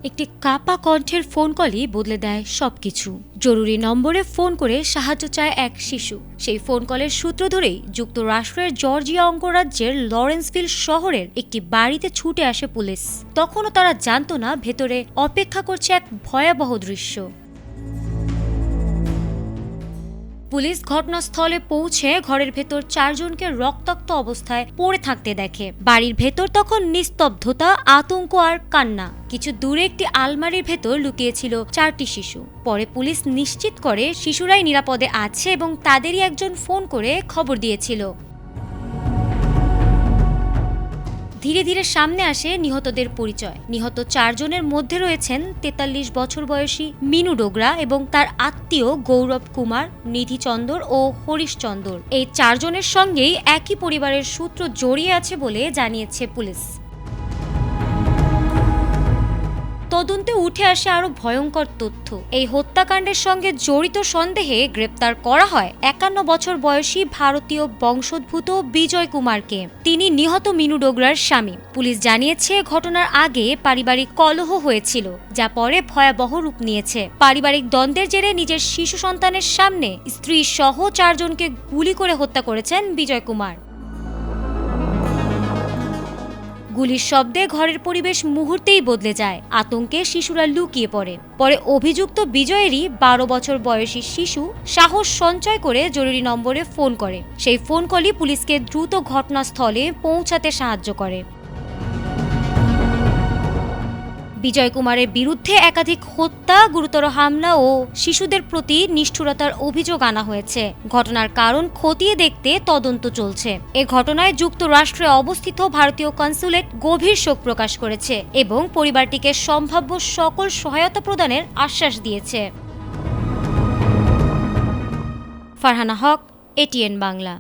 একটি কাপা কণ্ঠের ফোন কলই বদলে দেয় সবকিছু। জরুরি নম্বরে ফোন করে সাহায্য চায় এক শিশু। সেই ফোন কলের সূত্র ধরেই যুক্তরাষ্ট্রের জর্জিয়া অঙ্গরাজ্যের লরেন্সভিল শহরের একটি বাড়িতে ছুটে আসে পুলিশ। তখনও তারা জানত না ভেতরে অপেক্ষা করছে এক ভয়াবহ দৃশ্য। পুলিশ ঘটনাস্থলে পৌঁছে ঘরের ভেতর 4 জনকে রক্তাক্ত অবস্থায় পড়ে থাকতে দেখে। বাড়ির ভেতর তখন নিস্তব্ধতা, আতঙ্ক আর কান্না। কিছু দূরে একটি আলমারির ভেতর লুকিয়েছিল 4টি শিশু। পরে পুলিশ নিশ্চিত করে শিশুরাই নিরাপদে আছে এবং তাদেরই একজন ফোন করে খবর দিয়েছিল। ধীরে ধীরে সামনে আসে নিহতদের পরিচয়। নিহত 4 জনের মধ্যে রয়েছেন 43 বছর বয়সী মিনু ডোগরা এবং তার আত্মীয় গৌরব কুমার, নিধি চন্দর ও হরিশ চন্দর। এই 4 জনের সঙ্গেই একই পরিবারের সূত্র জড়িয়ে আছে বলে জানিয়েছে পুলিশ। তদন্তে উঠে আসে আরো ভয়ঙ্কর তথ্য। এই হত্যাকাণ্ডের সঙ্গে জড়িত সন্দেহে গ্রেপ্তার করা হয় 51 বছর বয়সী ভারতীয় বংশোদ্ভূত বিজয় কুমারকে। তিনি নিহত মিনু ডোগরার স্বামী। পুলিশ জানিয়েছে ঘটনার আগে পারিবারিক কলহ হয়েছিল, যা পরে ভয়াবহ রূপ নিয়েছে। পারিবারিক দ্বন্দ্বের জেরে নিজের শিশু সন্তানের সামনে স্ত্রী সহ 4 জনকে গুলি করে হত্যা করেছেন বিজয় কুমার। গুলির শব্দে ঘরের পরিবেশ মুহূর্তেই বদলে যায়। আতঙ্কে শিশুরা লুকিয়ে পড়ে। পরে অভিযুক্ত বিজয়েরই 12 বছর বয়সী শিশু সাহস সঞ্চয় করে জরুরি নম্বরে ফোন করে। সেই ফোন কলই পুলিশকে দ্রুত ঘটনাস্থলে পৌঁছাতে সাহায্য করে। বিজয় কুমারের বিরুদ্ধে একাধিক হত্যা, গুরুতর হামলা ও শিশুদের প্রতি নিষ্ঠুরতার অভিযোগ আনা হয়েছে। ঘটনার কারণ খতিয়ে দেখতে তদন্ত চলছে। এ ঘটনায় যুক্তরাষ্ট্রে অবস্থিত ভারতীয় কনস্যুলেট গভীর শোক প্রকাশ করেছে এবং পরিবারটিকে সম্ভাব্য সকল সহায়তা প্রদানের আশ্বাস দিয়েছে। ফারহানা হক, এটিএন বাংলা।